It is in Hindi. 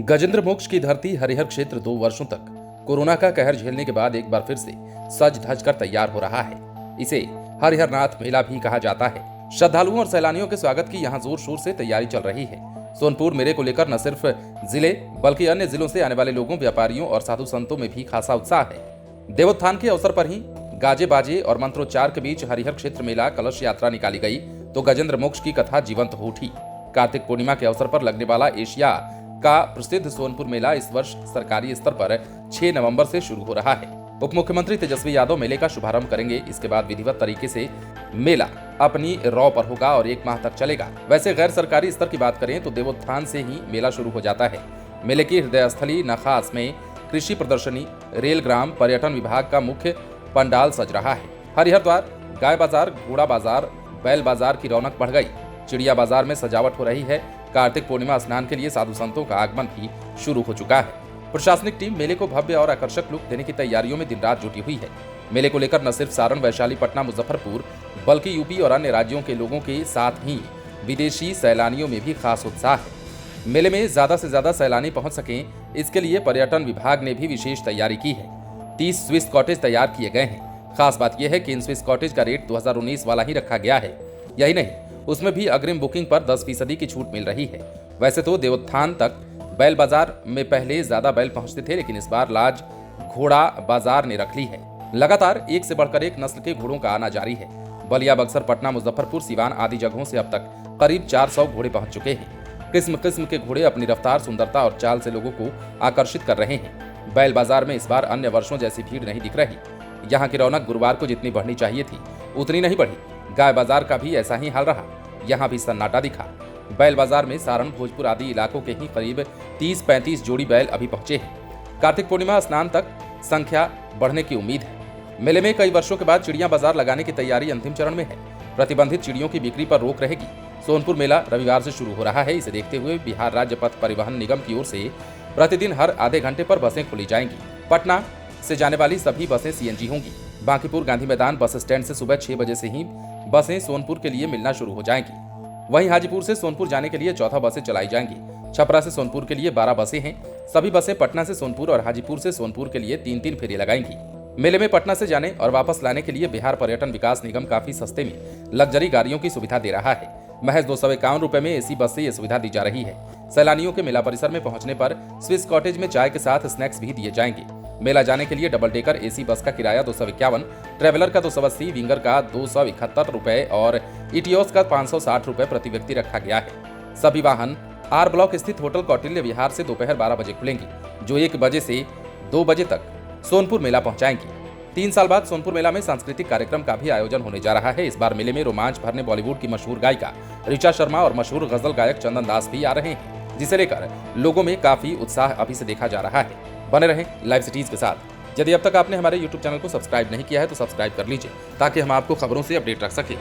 गजेंद्र मोक्ष की धरती हरिहर क्षेत्र 2 वर्षों तक कोरोना का कहर झेलने के बाद एक बार फिर से सज धज कर तैयार हो रहा है। इसे हरिहरनाथ मेला भी कहा जाता है। श्रद्धालुओं और सैलानियों के स्वागत की यहाँ जोर शोर से तैयारी चल रही है। सोनपुर मेले को लेकर न सिर्फ जिले बल्कि अन्य जिलों से आने वाले लोगों, व्यापारियों और साधु संतों में भी खासा उत्साह है। देवोत्थान के अवसर पर ही गाजे बाजे और मंत्रोच्चार के बीच हरिहर क्षेत्र मेला कलश यात्रा निकाली गई तो गजेंद्र मोक्ष की कथा जीवंत हो उठी। कार्तिक पूर्णिमा के अवसर पर लगने वाला एशिया का प्रसिद्ध सोनपुर मेला इस वर्ष सरकारी स्तर पर 6 नवंबर से शुरू हो रहा है। उप मुख्यमंत्री तेजस्वी यादव मेले का शुभारंभ करेंगे। इसके बाद विधिवत तरीके से मेला अपनी रौ पर होगा और 1 माह तक चलेगा। वैसे गैर सरकारी स्तर की बात करें तो देवोत्थान से ही मेला शुरू हो जाता है। मेले की हृदयस्थली नखास में कृषि प्रदर्शनी, रेल ग्राम, पर्यटन विभाग का मुख्य पंडाल सज रहा है। हरिहर द्वार, गाय बाजार, घोड़ा बाजार, बैल बाजार की रौनक बढ़ गई। चिड़िया बाजार में सजावट हो रही है। कार्तिक पूर्णिमा स्नान के लिए साधु संतों का आगमन भी शुरू हो चुका है। प्रशासनिक टीम मेले को भव्य और आकर्षक लुक देने की तैयारियों में दिन रात जुटी हुई है। मेले को लेकर न सिर्फ सारण, वैशाली, पटना, मुजफ्फरपुर बल्कि यूपी और अन्य राज्यों के लोगों के साथ ही विदेशी सैलानियों में भी खास उत्साह है। मेले में ज्यादा से ज्यादा सैलानी पहुंच सकें, इसके लिए पर्यटन विभाग ने भी विशेष तैयारी की है। 30 स्विस कॉटेज तैयार किए गए हैं। खास बात यह है कि इन स्विस कॉटेज का रेट 2019 वाला ही रखा गया है। यही नहीं, उसमें भी अग्रिम बुकिंग पर 10% की छूट मिल रही है। वैसे तो देवोत्थान तक बैल बाजार में पहले ज्यादा बैल पहुंचते थे, लेकिन इस बार लाज घोड़ा बाजार ने रख ली है। लगातार एक से बढ़कर एक नस्ल के घोड़ों का आना जारी है। बलिया, बक्सर, पटना, मुजफ्फरपुर, सिवान आदि जगहों से अब तक करीब 400 घोड़े पहुंच चुके हैं। किस्म किस्म के घोड़े अपनी रफ्तार, सुंदरता और चाल से लोगों को आकर्षित कर रहे हैं। बैल बाजार में इस बार अन्य वर्षों जैसी भीड़ नहीं दिख रही। यहाँ की रौनक गुरुवार को जितनी बढ़नी चाहिए थी उतनी नहीं बढ़ी। गाय बाजार का भी ऐसा ही हाल रहा। यहाँ भी सन्नाटा दिखा। बैल बाजार में सारण, भोजपुर आदि इलाकों के ही करीब 30-35 जोड़ी बैल अभी पहुंचे हैं। कार्तिक पूर्णिमा स्नान तक संख्या बढ़ने की उम्मीद है। मेले में कई वर्षों के बाद चिड़िया बाजार लगाने की तैयारी अंतिम चरण में है। प्रतिबंधित चिड़ियों की बिक्री पर रोक रहेगी। सोनपुर मेला रविवार से शुरू हो रहा है। इसे देखते हुए बिहार राज्य पथ परिवहन निगम की ओर से प्रतिदिन हर आधे घंटे पर बसें खोली जाएंगी। पटना से जाने वाली सभी बसें सीएनजी होंगी। बांकीपुर गांधी मैदान बस स्टैंड से सुबह 6 बजे से ही बसें सोनपुर के लिए मिलना शुरू हो जाएंगी। वहीं हाजीपुर से सोनपुर जाने के लिए 14 बसें चलाई जाएंगी। छपरा से सोनपुर के लिए 12 बसें हैं। सभी बसें पटना से सोनपुर और हाजीपुर से सोनपुर के लिए 3-3 फेरे लगाएंगी। मेले में पटना से जाने और वापस लाने के लिए बिहार पर्यटन विकास निगम काफी सस्ते में लग्जरी गाड़ियों की सुविधा दे रहा है। महज 251 रुपए में एसी बस से यह सुविधा दी जा रही है। सैलानियों के मेला परिसर में पहुंचने पर स्विस कॉटेज में चाय के साथ स्नैक्स भी दिए जाएंगे। मेला जाने के लिए डबल डेकर एसी बस का किराया 251, ट्रेवलर का 280, विंगर का 271 रुपए और इटियोस का 560 रुपए प्रति व्यक्ति रखा गया है। सभी वाहन आर ब्लॉक स्थित होटल कौटिल्य विहार से दोपहर 12 बजे खुलेंगी, जो 1 बजे से 2 बजे तक सोनपुर मेला पहुंचाएंगी। 3 साल बाद सोनपुर मेला में सांस्कृतिक कार्यक्रम का भी आयोजन होने जा रहा है। इस बार मेले में रोमांच भरने बॉलीवुड की मशहूर गायिका ऋचा शर्मा और मशहूर गजल गायक चंदन दास भी आ रहे हैं, जिसे लेकर लोगों में काफी उत्साह अभी से देखा जा रहा है। बने रहें लाइव सिटीज के साथ। यदि अब तक आपने हमारे YouTube चैनल को सब्सक्राइब नहीं किया है तो सब्सक्राइब कर लीजिए, ताकि हम आपको खबरों से अपडेट रख सकें।